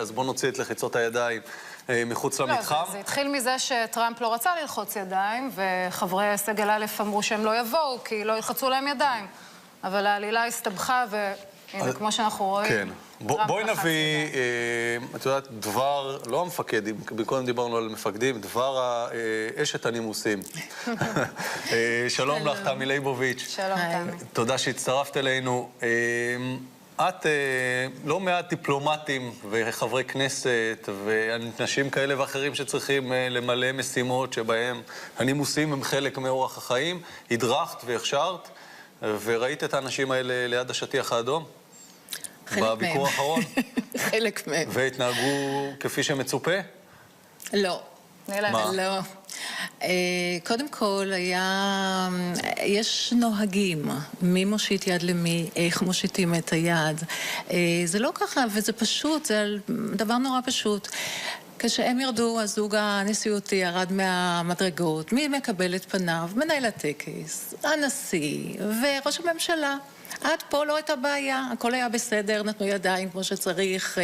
אז בוא נוציא את לחיצות הידיים מחוץ למתחם. זה התחיל מזה שטראמפ לא רצה ללחוץ ידיים, וחברי סגל א' אמרו שהם לא יבואו, כי לא ילחצו להם ידיים. אבל העלילה הסתבכה, והנה, כמו שאנחנו רואים... כן. בואי נביא, את יודעת, דבר, לא המפקד, בקודם דיברנו על מפקדים, דבר אשת הנימוסים. שלום לך, תמי ליבוביץ'. שלום, תמי. תודה שהצטרפת אלינו. את לא מעט דיפלומטים וחברי כנסת ואנשים כאלה ואחרים שצריכים למלא משימות שבהם הנימוסים הם חלק מאורח החיים. הדרכת והכשרת וראית את האנשים האלה ליד השטיח האדום? בביקור האחרון? חלק מהם. והתנהגו כפי שמצופה? לא. מה? לא. קודם כל יש נוהגים, מי מושיט יד למי, איך מושיטים את היד. זה לא ככה, וזה פשוט, זה דבר נורא פשוט. כשהם ירדו, הזוג הנשיאותי ירד מהמדרגות, מי מקבל את פניו? מנהל הטקס, הנשיא וראש הממשלה. עד פה לא הייתה בעיה, הכל היה בסדר, נתנו ידיים כמו שצריך,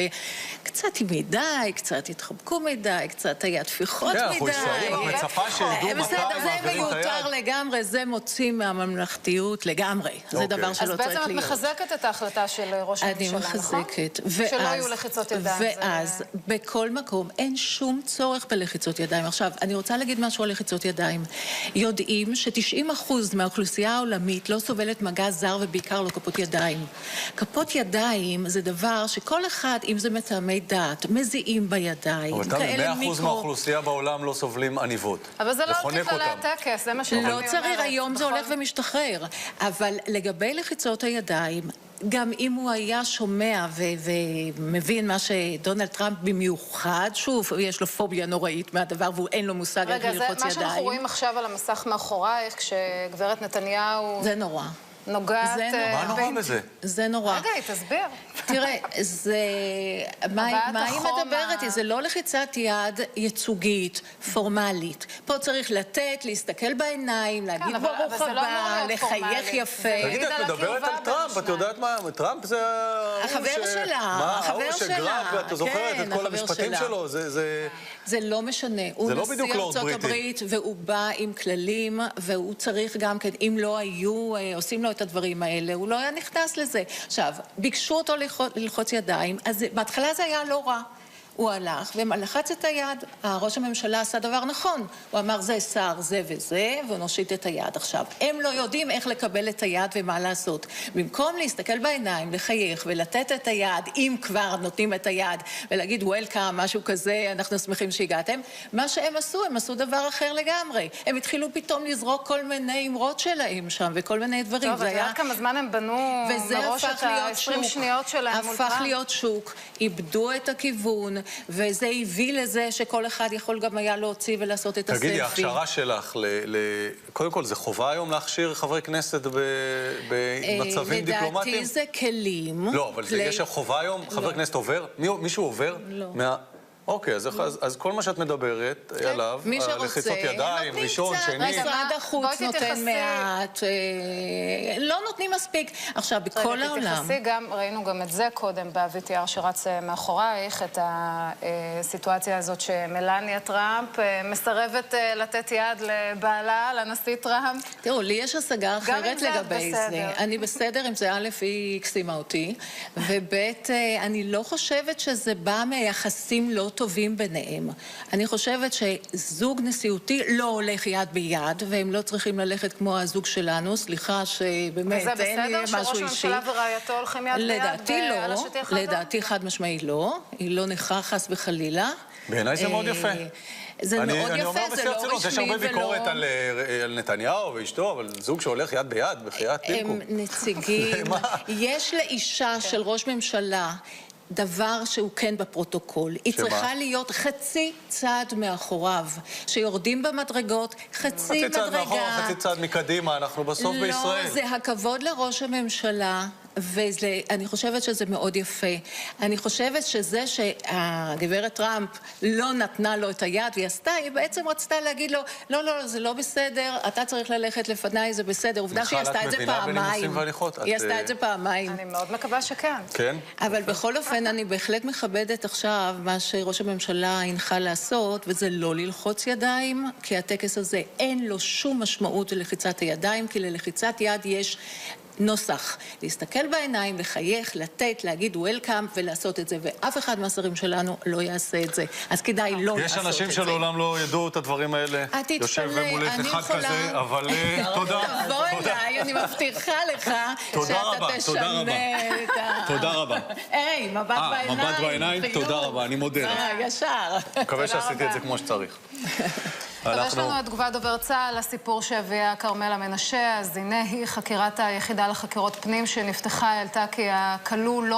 קצת מדי, קצת התחבקו מדי, קצת היה תפיחות מדי. אנחנו ישראלים, את מצפה שידעו מתי בסדר, זה מעבירים את היד. מיותר לגמרי, זה מוציא מהממלכתיות לגמרי. זה דבר שלא צריך להיות. אז בעצם את מחזקת את ההחלטה של ראש הממשלה, נכון? אני מחזקת. שלא יהיו לחיצות ידיים. ואז, בכל מקום, אין שום צורך בלחיצות ידיים. עכשיו, אני רוצה להגיד משהו על לחיצות ידיים. יודעים ש90% מהאוכלוסייה העולמית לא סובלת מגע זר ובעיקר לא כפות ידיים. כפות ידיים זה דבר שכל אחד, אם זה מטעמי דת, מזיעים בידיים. אבל תמיד 100% מהאוכלוסייה בעולם לא סובלים עניבות. אבל זה לא לפי כללי הטקס, זה מה שאני אומרת. לא צריך, היום זה הולך ומשתחרר. אבל לגבי לחיצות הידיים, גם אם הוא היה שומע ומבין מה שדונלד טראמפ במיוחד, שוב, יש לו פוביה נוראית מהדבר, והוא אין לו מושג איך ללחוץ ידיים. רגע, מה שאנחנו רואים עכשיו על המסך מאחורייך, כשגברת נתניהו... זה נורא. נוגעת... מה נורא בזה? זה נורא. רגע, היא תסביר. תראה, זה... מה היא מדברת? זה לא לחיצת יד ייצוגית, פורמלית. פה צריך לתת, להסתכל בעיניים, להגיד ברוך הבא, לחייך יפה. תגיד, את מדברת על טראמפ, את יודעת מה? טראמפ זה... החבר שלה, החבר שלה. אתה זוכרת את כל המשפטים שלו? זה לא משנה. הוא נשיא ארצות הברית, והוא בא עם כללים, והוא צריך גם כן, אם לא היו עושים לו את הדברים האלה, הוא לא היה נכנס לזה. עכשיו, ביקשו אותו ללחוץ ידיים, אז בהתחלה זה היה לא רע. הוא הלך ולחץ את היד, ראש הממשלה עשה דבר נכון. הוא אמר, זה שר, זה וזה, והוא נושיט את היד. עכשיו, הם לא יודעים איך לקבל את היד ומה לעשות. במקום להסתכל בעיניים, לחייך ולתת את היד, אם כבר נותנים את היד, ולהגיד, וולקאם, משהו כזה, אנחנו שמחים שהגעתם, מה שהם עשו דבר אחר לגמרי. הם התחילו פתאום לזרוק כל מיני אמרות שלהם שם, וכל מיני דברים. טוב, את יודעת כמה זמן הם בנו מראש את ה-20 שניות שלהם מול טראמפ? הפך להיות שוק, איבדו את הכיוון, וזה הביא לזה שכל אחד יכול גם היה להוציא ולעשות את הסלפי. תגידי, ההכשרה שלך, קודם כל, זה חובה היום להכשיר חברי כנסת במצבים דיפלומטיים? לדעתי זה כלים. לא, אבל יש חובה היום? חבר כנסת עובר? מישהו עובר? לא. אוקיי, אז כל מה שאת מדברת עליו, לחיצות ידיים, ראשון, שני... משרד החוץ נותן מעט, לא נותנים מספיק. עכשיו, בכל העולם... ראינו גם את זה קודם ב-VTR שרץ מאחורייך, את הסיטואציה הזאת שמלניה טראמפ מסרבת לתת יד לבעלה, לנשיא טראמפ. תראו, לי יש השגה אחרת לגבי זה. אני בסדר אם זה א', היא הקסימה אותי, וב', אני לא חושבת שזה בא מיחסים לא טובים ביניהם. אני חושבת שזוג נשיאותי לא הולך יד ביד, והם לא צריכים ללכת כמו הזוג שלנו, סליחה שבאמת אין לי משהו אישי. וזה בסדר שראש הממשלה ורעייתו הולכים יד ביד? לדעתי לא, לדעתי חד משמעי לא, היא לא נכה חס וחלילה. בעיניי זה מאוד יפה. זה מאוד יפה, זה לא רשמי ולא... יש הרבה ביקורת על נתניהו ואשתו, אבל זוג שהולך יד ביד, בחיית פיקו. הם נציגים, יש לאישה של ראש ממשלה דבר שהוא כן בפרוטוקול. היא צריכה להיות חצי צעד מאחוריו. שיורדים במדרגות, חצי מדרגה. חצי צעד מאחורה, חצי צעד מקדימה, אנחנו בסוף בישראל. לא, זה הכבוד לראש הממשלה, ואני חושבת שזה מאוד יפה. אני חושבת שזה שהגברת טראמפ לא נתנה לו את היד והיא עשתה, היא בעצם רצתה להגיד לו, לא, לא, זה לא בסדר, אתה צריך ללכת לפניי, זה בסדר. עובדה שהיא עשתה את זה פעמיים. היא עשתה את זה פעמיים. אני מאוד מקווה שכן. כן? אבל בכל אופן, אני בהחלט מכבדת עכשיו מה שראש הממשלה הנחה לעשות, וזה לא ללחוץ ידיים, כי הטקס הזה אין לו שום משמעות ללחיצת הידיים, כי ללחיצת יד יש נוסח. להסתכל בעיניים, לחייך, לתת, להגיד וולקאם ולעשות את זה, ואף אחד מהשרים שלנו לא יעשה את זה. אז כדאי לא לעשות את זה. יש אנשים שלעולם לא ידעו את הדברים האלה. יושב ומולך אחד כזה, אבל תודה. תבוא אליי, אני מבטיחה לך שאתה תשנה את ה... תודה רבה. היי, מבט בעיניים. מבט בעיניים, תודה רבה, אני מודה. ישר. מקווה שעשיתי את זה כמו שצריך. טוב, יש לנו את תגובת דובר צה"ל לסיפור שהביאה כרמלה מנשה, אז הנה היא חקירת היחידה לחקירות פנים שנפתחה, העלתה כי הכלוא לא